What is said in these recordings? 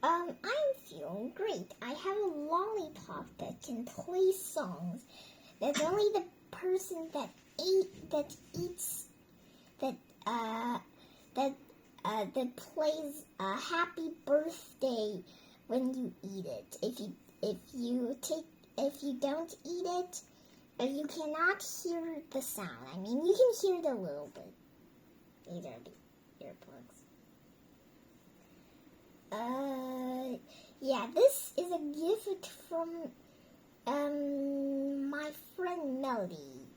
I'm feeling great. I have a lollipop that can play songs. That's only the person that eats that plays a happy birthday when you eat it. If you don't eat it, you cannot hear the sound. I mean, you can hear it a little bit. These are the earplugs. Yeah, this is a gift from my friend Melody.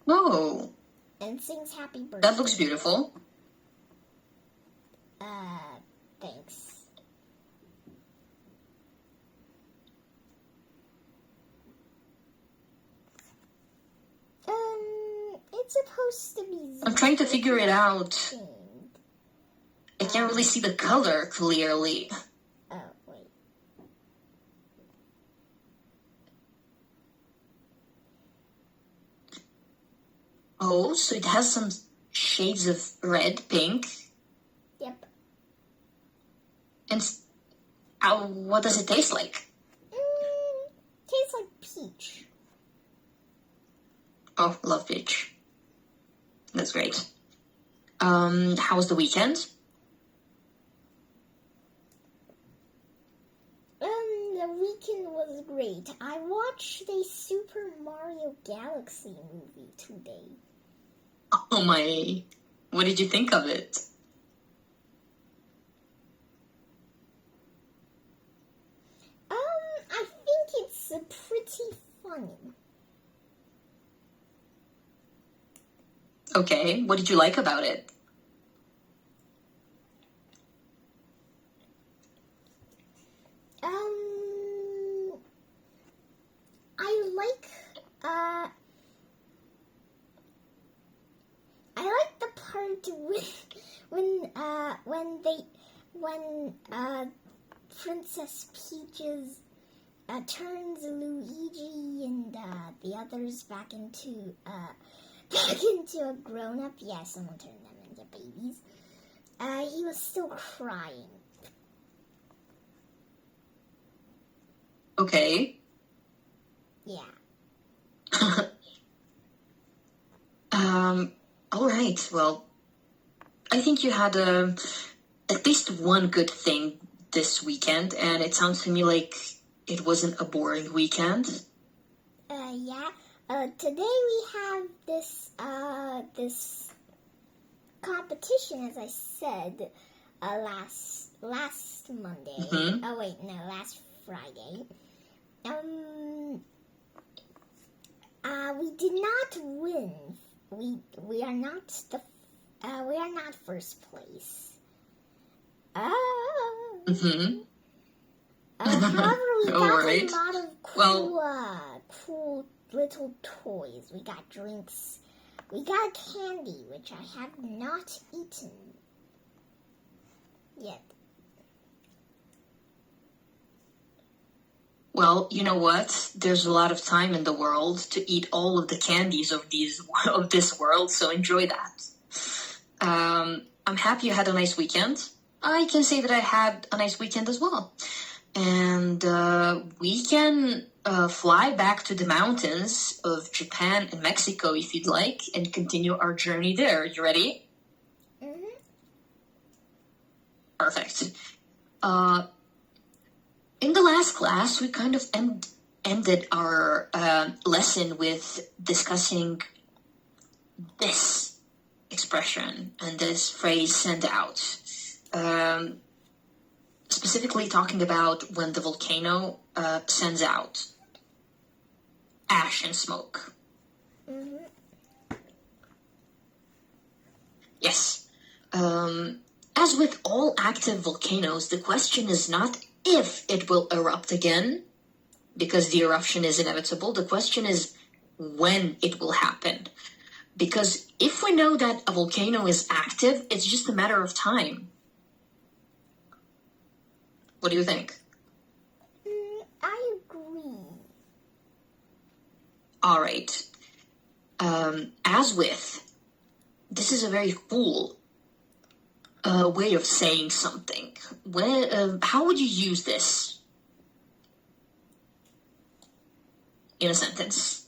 Oh. And sings happy birthday. That looks beautiful. Thanks. It's supposed to be... I'm trying to figure it out. Themed. I can't really see the color clearly. Oh, wait. Oh, so it has some shades of red, pink. Yep. And what does it taste like? Tastes like peach. Oh, love peach. That's great. How was the weekend? The weekend was great. I watched a Super Mario Galaxy movie today. Oh my. What did you think of it? I think it's pretty funny. Okay, what did you like about it? I like the part when Princess Peaches turns Luigi and the others back into a grown-up. Yeah, someone turned them into babies. He was still crying. Okay. Yeah. All right. Well, I think you had at least one good thing this weekend, and it sounds to me like it wasn't a boring weekend. Yeah. Today we have this competition, as I said, last Monday. Mm-hmm. Oh wait, no, last Friday. We did not win. We are not first place. Mm-hmm. However, we got right. a lot of cool little toys. We got drinks. We got candy, which I have not eaten yet. Well, you know what? There's a lot of time in the world to eat all of the candies of this world, so enjoy that. I'm happy you had a nice weekend. I can say that I had a nice weekend as well. And we can fly back to the mountains of Japan and Mexico if you'd like and continue our journey there. You ready? Mm-hmm. Perfect. In the last class, we kind of ended our lesson with discussing this expression and this phrase, send out. Specifically talking about when the volcano sends out ash and smoke. Mm-hmm. Yes. As with all active volcanoes, the question is not if it will erupt again, because the eruption is inevitable. The question is when it will happen. Because if we know that a volcano is active, it's just a matter of time. What do you think? I agree. All right. As with, this is a very full way of saying something. How would you use this in a sentence?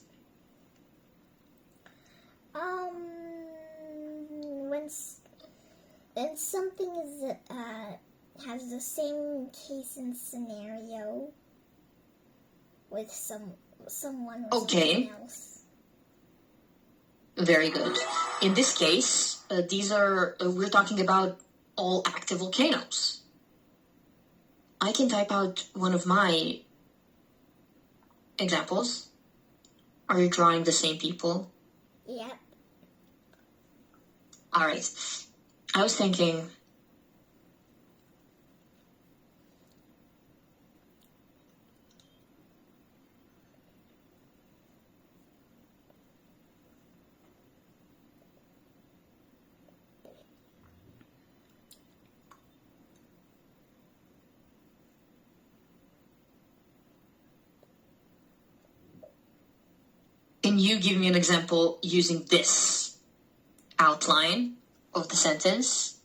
When something is has the same case and scenario with someone or Okay. something else. Very good. In this case, we're talking about all active volcanoes. I can type out one of my examples. Are you drawing the same people? Yep. All right. I was thinking, can you give me an example using this outline of the sentence?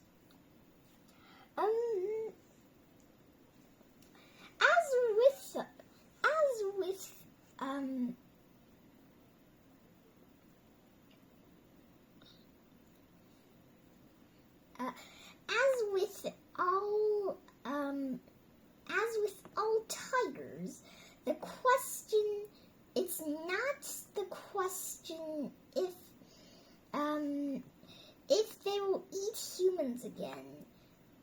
As with all tigers, the question, it's not the question if they will eat humans again.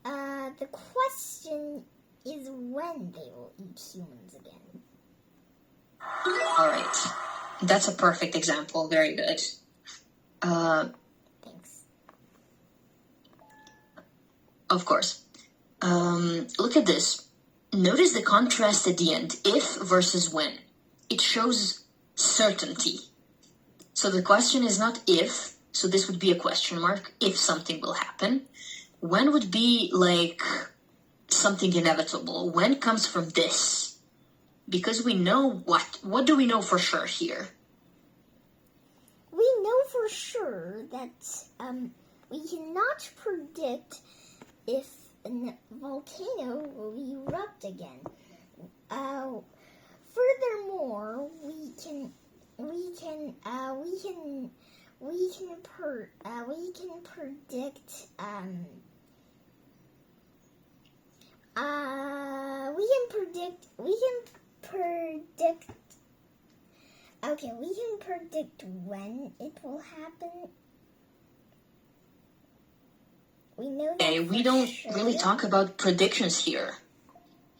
The question is when they will eat humans again. All right. That's a perfect example. Very good. Thanks. Of course. Look at this. Notice the contrast at the end, if versus when. It shows certainty. So the question is not if, so this would be a question mark, if something will happen. When would be like something inevitable. When comes from this. Because we know what do we know for sure here? We know for sure that we cannot predict if a volcano will erupt again. Furthermore, we can predict when it will happen. We know that. Okay, we don't sure. really talk about predictions here.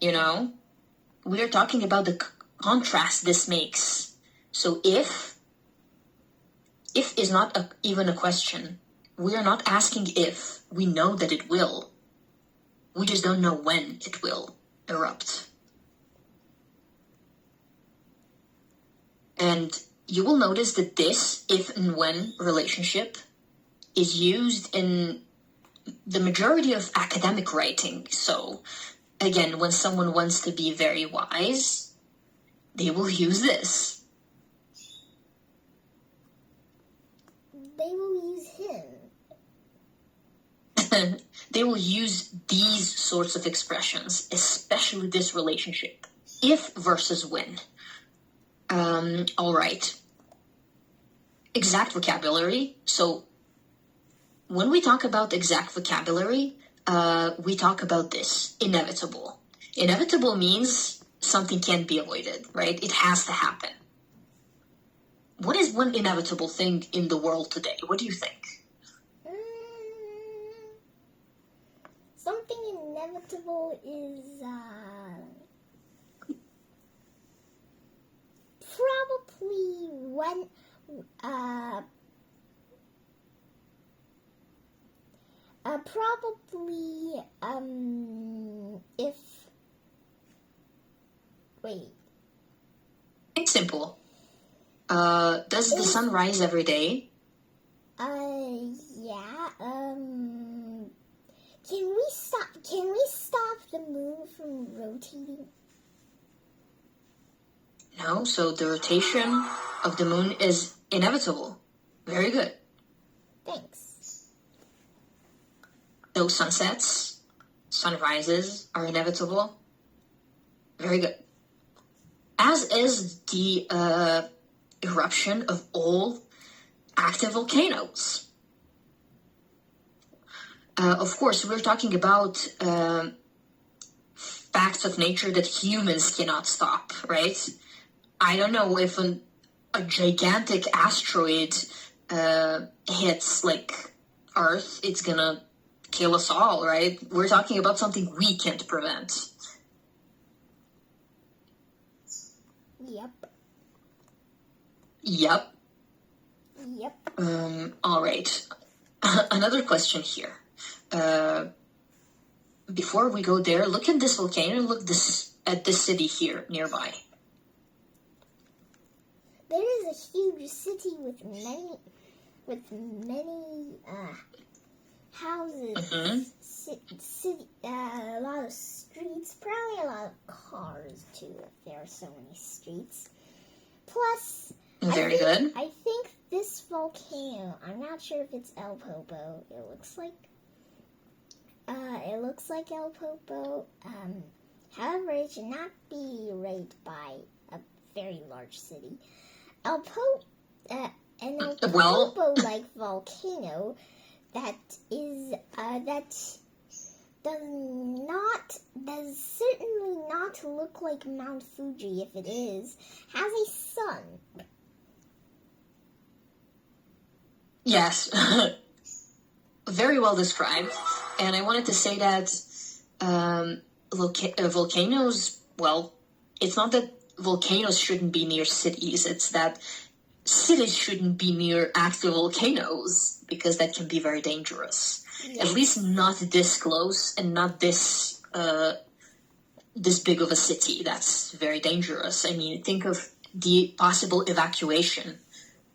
You know? We are talking about the contrast this makes. So if is not even a question. We are not asking if. We know that it will. We just don't know when it will erupt. And you will notice that this if and when relationship is used in the majority of academic writing. So, again, when someone wants to be very wise, they will use this. They will use him. They will use these sorts of expressions, especially this relationship. If versus when. All right. Exact vocabulary. So, when we talk about exact vocabulary, we talk about this, inevitable. Inevitable means something can't be avoided, right? It has to happen. What is one inevitable thing in the world today? What do you think? Something inevitable is probably when if wait. It's simple. Does the sun rise every day? Yeah. Can we stop the moon from rotating? No, so the rotation of the moon is inevitable. Very good. Thanks. Those sunsets, sunrises are inevitable. Very good. As is the eruption of all active volcanoes. Of course, we're talking about facts of nature that humans cannot stop, right? I don't know if a gigantic asteroid hits like Earth, it's gonna kill us all, right? We're talking about something we can't prevent. Yep. Yep. Yep. All right. Another question here. Before we go there, look at this volcano. Look at this city here nearby. There is a huge city with many houses, a lot of streets, probably a lot of cars too, if there are so many streets. Plus, Very good. I think this volcano, I'm not sure if it's El Popo. It looks like El Popo. However, it should not be rated by a very large city. An El Popo like volcano that does certainly not look like Mount Fuji. If it is, has a sun. Yes. Very well described. And I wanted to say that volcanoes, well, it's not that volcanoes shouldn't be near cities, it's that cities shouldn't be near active volcanoes because that can be very dangerous. Yes. At least not this close and not this big of a city. That's very dangerous. I mean, think of the possible evacuation.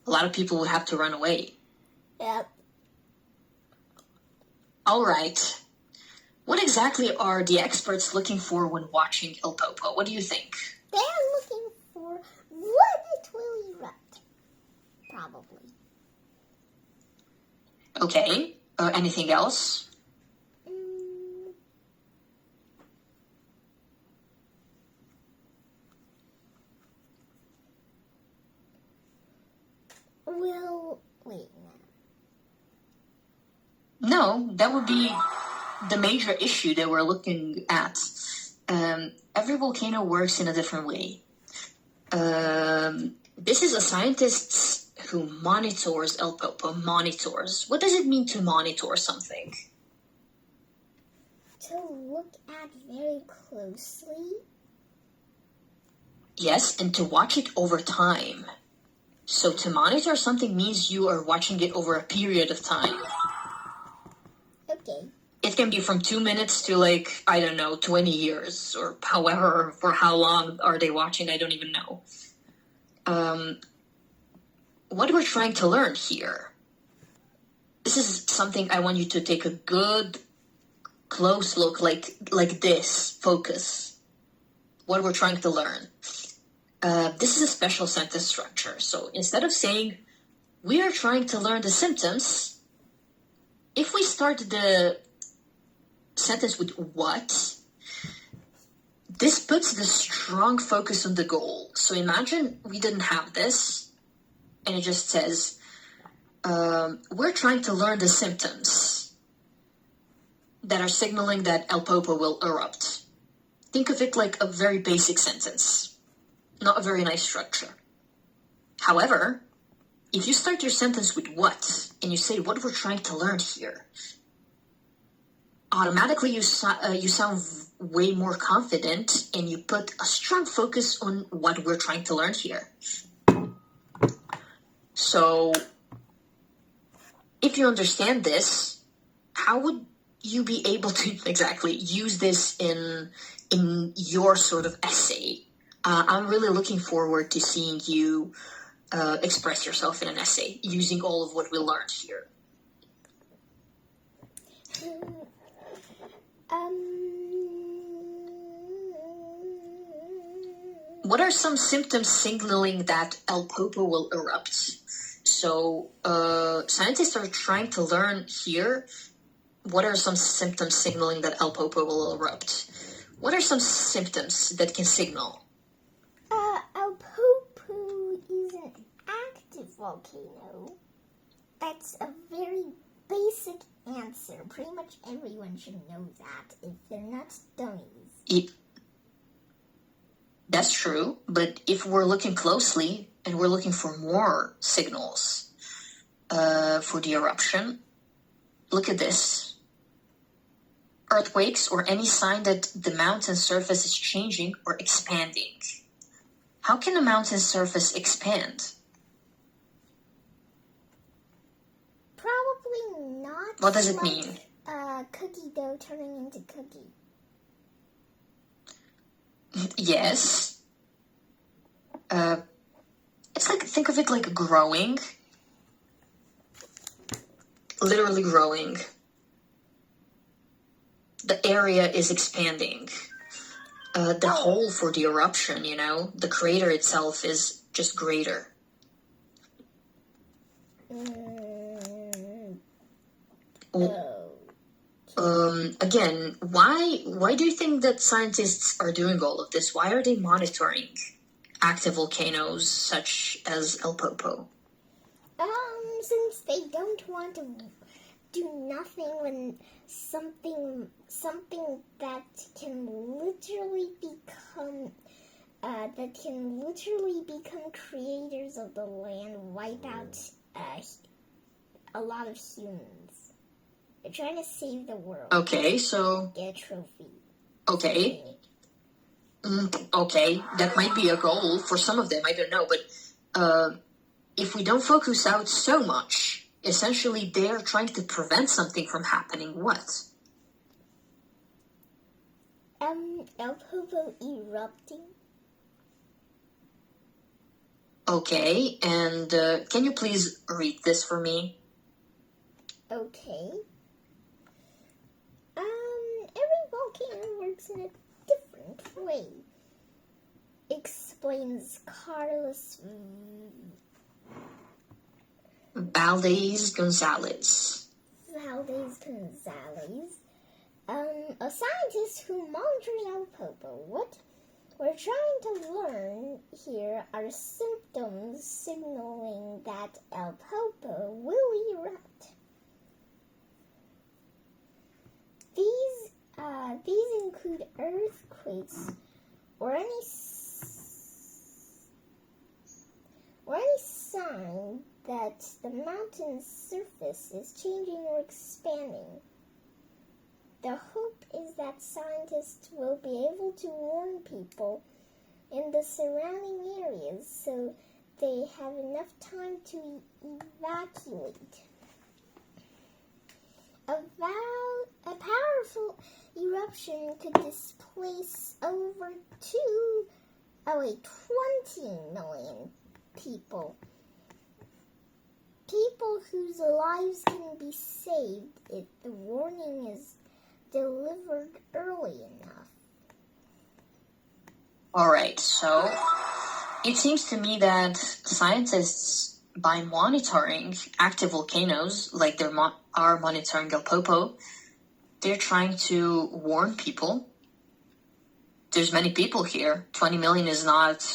A lot of people would have to run away. Yep. All right. What exactly are the experts looking for when watching El Popo? What do you think? They are looking for when it will erupt. Probably. Okay. Anything else? Well, wait. No, that would be the major issue that we're looking at. Every volcano works in a different way. This is a scientist who monitors El Popo. Monitors. What does it mean to monitor something? To look at very closely. Yes, and to watch it over time. So to monitor something means you are watching it over a period of time. Okay. It can be from 2 minutes to 20 years or however, for how long are they watching, I don't even know. What we're trying to learn here, this is something I want you to take a good, close look like this, focus. What we're trying to learn. This is a special sentence structure. So instead of saying, we are trying to learn the symptoms, if we start the sentence with what, this puts the strong focus on the goal. So imagine we didn't have this, and it just says, we're trying to learn the symptoms that are signaling that El Popo will erupt. Think of it like a very basic sentence, not a very nice structure. However, if you start your sentence with what, and you say what we're trying to learn here, automatically you sound way more confident, and you put a strong focus on what we're trying to learn here. So, if you understand this, how would you be able to exactly use this in your sort of essay? I'm really looking forward to seeing you express yourself in an essay using all of what we learned here. What are some symptoms signaling that El Popo will erupt? So scientists are trying to learn here what are some symptoms signaling that El Popo will erupt? What are some symptoms that can signal? El Popo is an active volcano. That's a very basic answer. Pretty much everyone should know that if they're not dummies. That's true, but if we're looking closely and we're looking for more signals for the eruption, look at this. Earthquakes or any sign that the mountain surface is changing or expanding. How can a mountain surface expand? Probably not. What does it mean? Cookie dough turning into cookie. Yes. It's like, think of it like growing. Literally growing. The area is expanding. The hole for the eruption, the crater itself is just greater. Again, why do you think that scientists are doing all of this? Why are they monitoring active volcanoes such as El Popo? Since they don't want to do nothing when something that can literally become creators of the land wipe out a lot of humans. They're trying to save the world. Okay, so get a trophy. Okay. Okay, that might be a goal for some of them, I don't know, but if we don't focus out so much, essentially they're trying to prevent something from happening. What? El Popo erupting. Okay, and can you please read this for me? Okay. Every volcano works in a different way, explains Carlos Valdez Gonzalez. A scientist who monitors El Popo. What we're trying to learn here are symptoms signaling that El Popo will erupt. These include earthquakes or any sign that the mountain's surface is changing or expanding. The hope is that scientists will be able to warn people in the surrounding areas so they have enough time to evacuate. A powerful eruption could displace over 20 million people. People whose lives can be saved if the warning is delivered early enough. Alright, so it seems to me that scientists, by monitoring active volcanoes like they are monitoring El Popo, they're trying to warn people. There's many people here. 20 million is not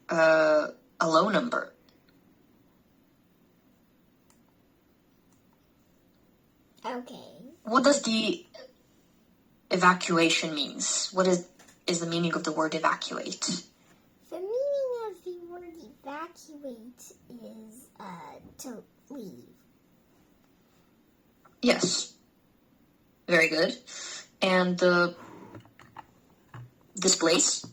a low number. Okay. What does the evacuation means? What is the meaning of the word evacuate? The meaning of the word evacuate is to leave. Yes. Very good. And displace?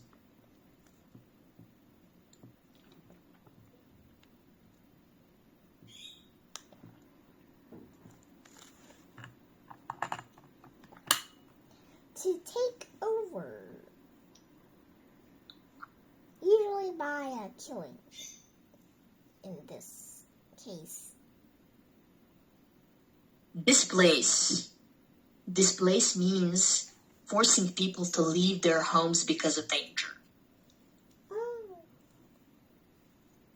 To take over. Usually by a killing. In this case. Displace. Displace means forcing people to leave their homes because of danger. Oh.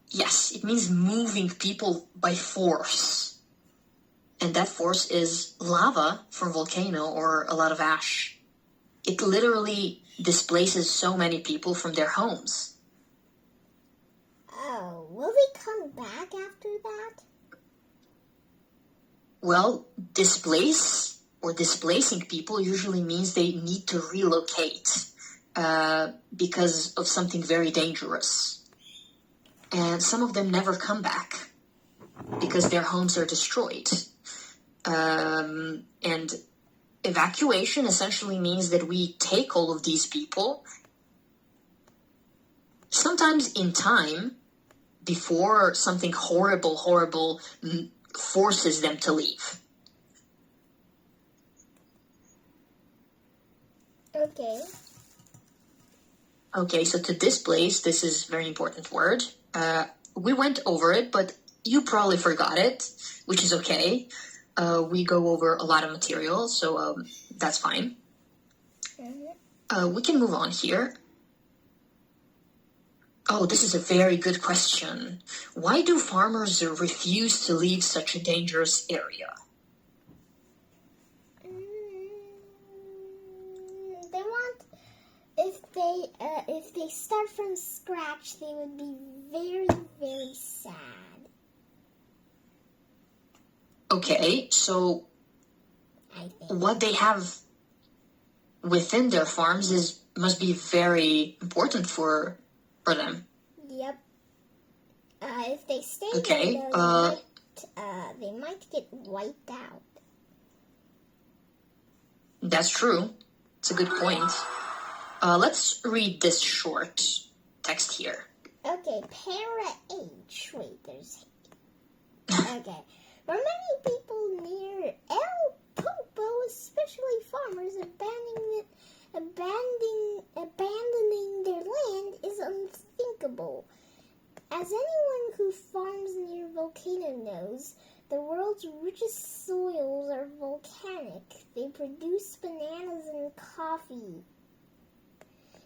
Yes, it means moving people by force. And that force is lava from volcano or a lot of ash. It literally displaces so many people from their homes. Oh, will they come back after that? Well, displace or displacing people usually means they need to relocate because of something very dangerous. And some of them never come back because their homes are destroyed. And evacuation essentially means that we take all of these people, sometimes in time, before something horrible forces them to leave. Okay. Okay, so to displace, this is a very important word. We went over it, but you probably forgot it, which is okay. We go over a lot of material, so that's fine. We can move on here. Oh, this is a very good question. Why do farmers refuse to leave such a dangerous area? They want, if they start from scratch, they would be very, very sad. Okay, so I think. what they have within their farms must be very important for them. Yep. If they stay Okay, there, though, they might get wiped out. That's true. It's a good point. Let's read this short text here. Okay, para H. Wait, there's... Okay. For many people near El Popo, especially farmers, abandoning their land is unthinkable. As anyone who farms near volcano knows, the world's richest soils are volcanic. They produce bananas and coffee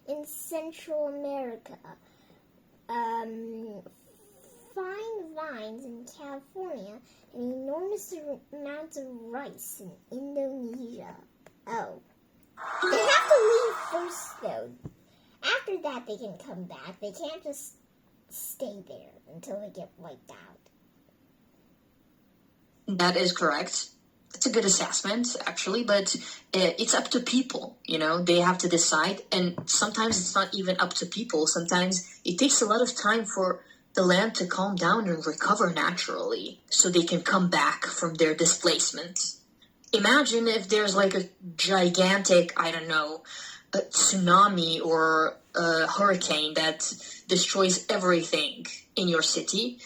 in Central America. Fine vines in California, and enormous amounts of rice in Indonesia. Oh. They have to leave first, though. After that, they can come back. They can't just stay there until they get wiped out. That is correct. It's a good assessment, actually, but it's up to people, They have to decide, and sometimes it's not even up to people. Sometimes it takes a lot of time for the land to calm down and recover naturally so they can come back from their displacement. Imagine if there's like a gigantic, a tsunami or a hurricane that destroys everything in your city,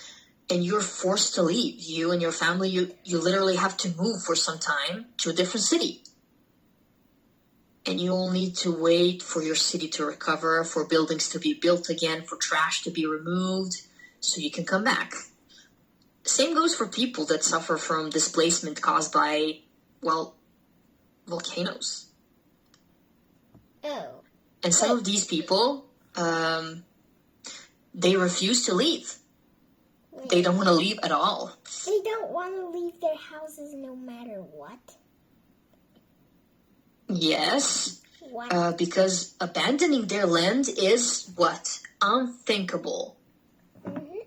and you're forced to leave. You and your family, you literally have to move for some time to a different city. And you'll need to wait for your city to recover, for buildings to be built again, for trash to be removed, so you can come back. Same goes for people that suffer from displacement caused by, volcanoes. Oh. And some of these people, they refuse to leave. They don't want to leave at all. They don't want to leave their houses no matter what? Yes. What? Because abandoning their land is what? Unthinkable. Mm-hmm.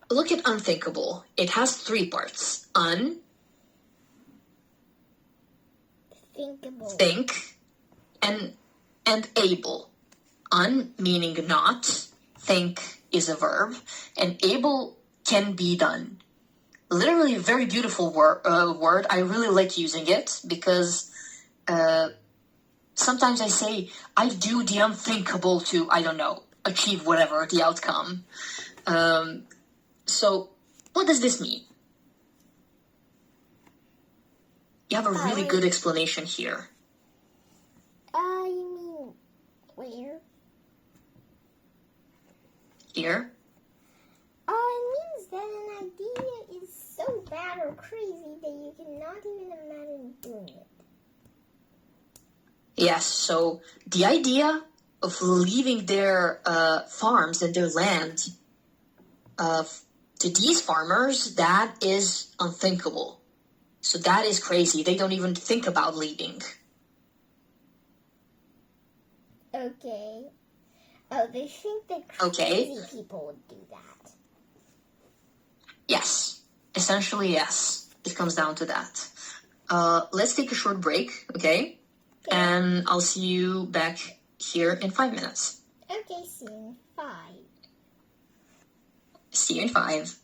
Look at unthinkable. It has 3 parts. Thinkable. Think, and able. Meaning not. Think is a verb. And able can be done. Literally a very beautiful word. I really like using it because sometimes I say, I do the unthinkable to, achieve whatever the outcome. So, what does this mean? You have a really good explanation here. You mean where? Here? It means that an idea is so bad or crazy that you cannot even imagine doing it. Yes, so the idea of leaving their farms and their land To these farmers, that is unthinkable. So that is crazy. They don't even think about leaving. Okay. Oh, they think that crazy people would do that. Yes. Essentially, yes. It comes down to that. Let's take a short break, okay? And I'll see you back here in 5 minutes. Okay, see you in 5. See you in 5.